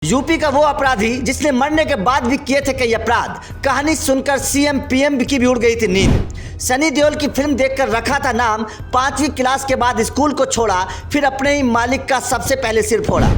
UP का वो अपराधी जिसने मरने के बाद भी किए थे कई अपराध। कहानी सुनकर सीएम पीएम की भी उड़ गई थी नींद। सनी देओल की फिल्म देखकर रखा था नाम, 5वीं क्लास के बाद स्कूल को छोड़ा, फिर अपने ही मालिक का सबसे पहले सिर फोड़ा।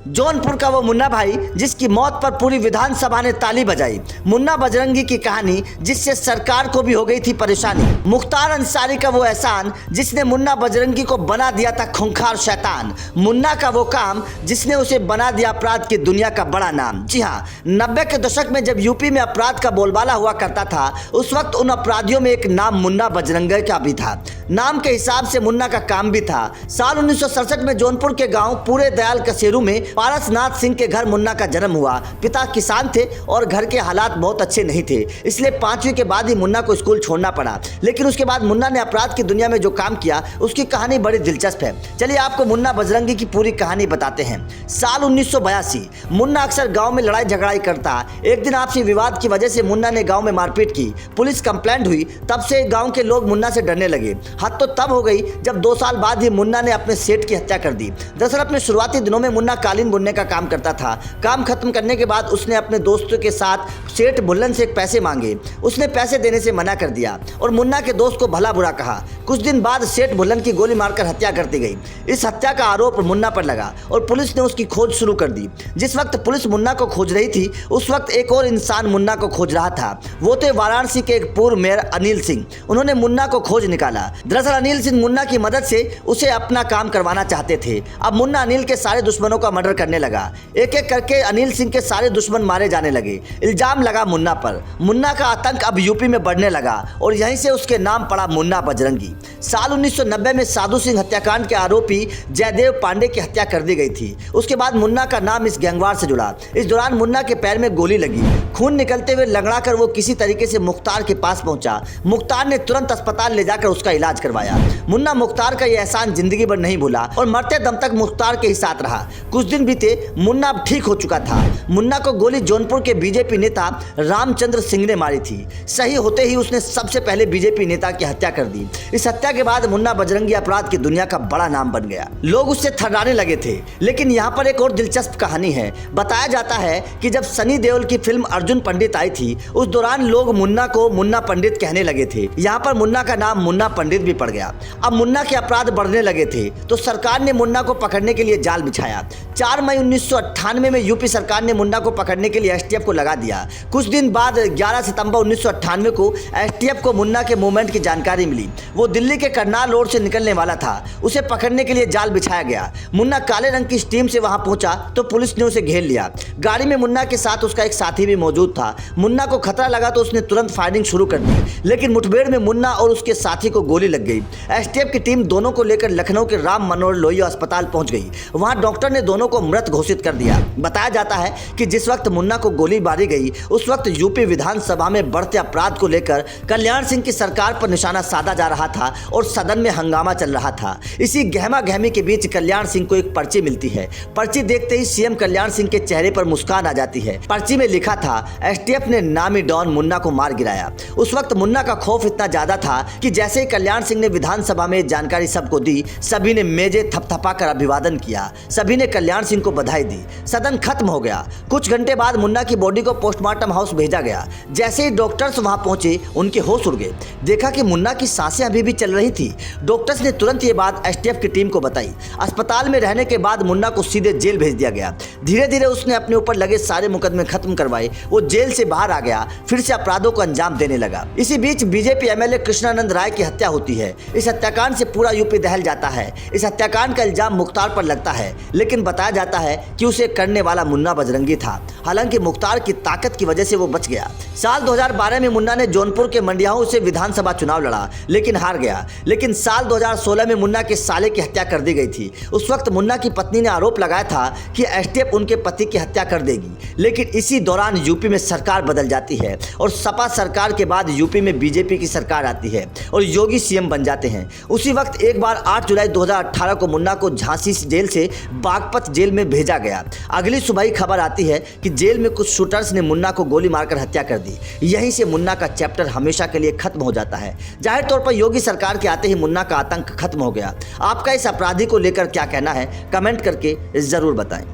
जौनपुर का वो मुन्ना भाई जिसकी मौत पर पूरी विधानसभा ने ताली बजाई। मुन्ना बजरंगी की कहानी जिससे सरकार को भी हो गई थी परेशानी। मुख्तार अंसारी का वो एहसान जिसने मुन्ना बजरंगी को बना दिया था खूंखार शैतान। मुन्ना का वो काम जिसने उसे बना दिया अपराध की दुनिया का बड़ा नाम। जी हाँ, 90 के दशक में जब यूपी में अपराध का बोलबाला हुआ करता था, उस वक्त उन अपराधियों में एक नाम मुन्ना बजरंगी का भी था। नाम के हिसाब से मुन्ना का काम भी था। साल 1967 में जौनपुर के गांव पूरे दयाल कसेरू में पारसनाथ सिंह के घर मुन्ना का जन्म हुआ। पिता किसान थे और घर के हालात बहुत अच्छे नहीं थे, इसलिए 5वीं के बाद ही मुन्ना को स्कूल छोड़ना पड़ा। लेकिन उसके बाद मुन्ना ने अपराध की दुनिया में जो काम किया उसकी कहानी बड़ी दिलचस्प है। चलिए आपको मुन्ना बजरंगी की पूरी कहानी बताते हैं। साल 1982, मुन्ना अक्सर गाँव में लड़ाई झगड़ाई करता। एक दिन आपसी विवाद की वजह से मुन्ना ने गाँव में मारपीट की। पुलिस कंप्लेंट हुई, तब से गाँव के लोग मुन्ना से डरने लगे। हद तो तब हो गई जब 2 साल बाद ही मुन्ना ने अपने सेठ की हत्या कर दी। दरअसल अपने शुरुआती दिनों में मुन्ना कालीन बुनने का काम करता था। काम खत्म करने के बाद उसने अपने दोस्तों के साथ सेठ भुल्लन से पैसे मांगे। उसने पैसे देने से मना कर दिया और मुन्ना के दोस्त को भला बुरा कहा। कुछ दिन बाद सेठ भुल्लन की गोली मारकर हत्या कर दी गई। इस हत्या का आरोप मुन्ना पर लगा और पुलिस ने उसकी खोज शुरू कर दी। जिस वक्त पुलिस मुन्ना को खोज रही थी, उस वक्त एक और इंसान मुन्ना को खोज रहा था। वो थे वाराणसी के एक पूर्व मेयर अनिल सिंह। उन्होंने मुन्ना को खोज निकाला। दरअसल अनिल सिंह मुन्ना की मदद से उसे अपना काम करवाना चाहते थे। अब मुन्ना अनिल के सारे दुश्मनों का मर्डर करने लगा। एक एक करके अनिल सिंह के सारे दुश्मन मारे जाने लगे। इल्जाम लगा मुन्ना पर। मुन्ना का आतंक अब यूपी में बढ़ने लगा और यहीं से उसके नाम पड़ा मुन्ना बजरंगी। साल 1990 में साधु सिंह हत्याकांड के आरोपी जयदेव पांडे की हत्या कर दी गई थी। उसके बाद मुन्ना का नाम इस गैंगवार से जुड़ा। इस दौरान मुन्ना के पैर में गोली लगी। खून निकलते हुए लंगड़ा कर वो किसी तरीके से मुख्तार के पास पहुंचा। मुख्तार ने तुरंत अस्पताल ले जाकर उसका इलाज करवाया। मुन्ना मुख्तार का यह एहसान जिंदगी भर नहीं भूला और मरते दम तक मुख्तार के ही साथ रहा। कुछ दिन बीते, मुन्ना अब ठीक हो चुका था। मुन्ना को गोली जौनपुर के बीजेपी नेता रामचंद्र सिंह ने मारी थी। सही होते ही उसने सबसे पहले बीजेपी नेता की हत्या कर दी। इस हत्या के बाद मुन्ना बजरंगी अपराध की दुनिया का बड़ा नाम बन गया। लोग उससे थर्राने लगे थे। लेकिन यहाँ पर एक और दिलचस्प कहानी है। बताया जाता है कि जब सनी देओल की फिल्म अर्जुन पंडित आई थी, उस दौरान लोग मुन्ना को मुन्ना पंडित कहने लगे थे। यहाँ पर मुन्ना का नाम मुन्ना पंडित भी पड़ गया। अब मुन्ना के अपराध बढ़ने लगे थे तो सरकार ने मुन्ना को पकड़ने के लिए जाल बिछाया। 4 मई 1998 में यूपी सरकार ने मुन्ना को पकड़ने के लिए एसटीएफ को लगा दिया। कुछ दिन बाद 11 सितंबर 1998 को एसटीएफ को मुन्ना के मूवमेंट की जानकारी मिली। वो दिल्ली के करनाल रोड से निकलने वाला था। उसे पकड़ने के लिए जाल बिछाया गया। मुन्ना काले रंग की टीम से वहां पहुंचा तो पुलिस ने उसे घेर लिया। गाड़ी में मुन्ना के साथ उसका एक साथी भी मौजूद था। मुन्ना को खतरा लगा तो उसने तुरंत फायरिंग शुरू कर दी, लेकिन मुठभेड़ में मुन्ना और उसके साथी को गोली लग गई। एसटीएफ की टीम दोनों को लेकर लखनऊ के राम मनोहर लोहिया अस्पताल पहुंच गई। वहां डॉक्टर ने दोनों को मृत घोषित कर दिया। बताया जाता है कि जिस वक्त मुन्ना को गोली मारी गई, उस वक्त यूपी विधानसभा में बढ़ते अपराध को लेकर कल्याण सिंह की सरकार पर निशाना साधा जा रहा था और सदन में हंगामा चल रहा था। इसी गहमा गहमी के बीच कल्याण सिंह को एक पर्ची मिलती है। पर्ची देखते ही सीएम कल्याण सिंह के चेहरे पर मुस्कान आ जाती है। पर्ची में लिखा था, एसटीएफ ने नामी डॉन मुन्ना को मार गिराया। उस वक्त मुन्ना का खौफ इतना ज्यादा था कि जैसे ही कल्याण सिंह ने विधानसभा में जानकारी सबको दी, सभी ने मेजे थपथपा कर अभिवादन किया। सभी ने कल्याण सिंह को बधाई दी। सदन खत्म हो गया। कुछ घंटे बाद मुन्ना की बॉडी को पोस्टमार्टम हाउस भेजा गया। जैसे ही डॉक्टर्स वहां पहुंचे, उनके होश उड़ गए। देखा कि मुन्ना की सांसें अभी भी चल रही थी। डॉक्टर्स ने तुरंत ये बात एसटीएफ की टीम को बताई। अस्पताल में रहने के बाद मुन्ना को सीधे जेल भेज दिया गया। धीरे धीरे उसने अपने ऊपर लगे सारे मुकदमे खत्म करवाए। वो जेल से बाहर आ गया, फिर से अपराधों को अंजाम देने लगा। इसी बीच बीजेपी एमएलए कृष्णानंद राय की हत्या होती है। इस हत्याकांड से पूरा यूपी दहल जाता है। इस हत्याकांड का इल्जाम मुख्तार पर लगता है, लेकिन बताया जाता है कि उसे करने वाला मुन्ना बजरंगी था। हालांकि मुख्तार की ताकत की वजह से वो बच गया। साल 2012 में मुन्ना ने जौनपुर के मंडियाओं से विधानसभा चुनाव लड़ा, लेकिन हार गया। लेकिन साल 2016 में मुन्ना के साले की हत्या कर दी गई थी। उस वक्त मुन्ना की पत्नी ने आरोप लगाया था कि एसटीएफ उनके पति की हत्या कर देगी। लेकिन इसी दौरान यूपी में सरकार बदल जाती है और सपा सरकार के बाद यूपी में बीजेपी की सरकार आती है और योगी सीएम बन जाते हैं। उसी वक्त एक बार 8 जुलाई 2018 को मुन्ना को झांसी जेल से बागपत जेल में भेजा गया। अगली सुबह ही खबर आती है कि जेल में कुछ शूटर्स ने मुन्ना को गोली मारकर हत्या कर दी। यहीं से मुन्ना का चैप्टर हमेशा के लिए खत्म हो जाता है। जाहिर तौर पर योगी सरकार के आते ही मुन्ना का आतंक खत्म हो गया। आपका इस अपराधी को लेकर क्या कहना है, कमेंट करके जरूर बताएं।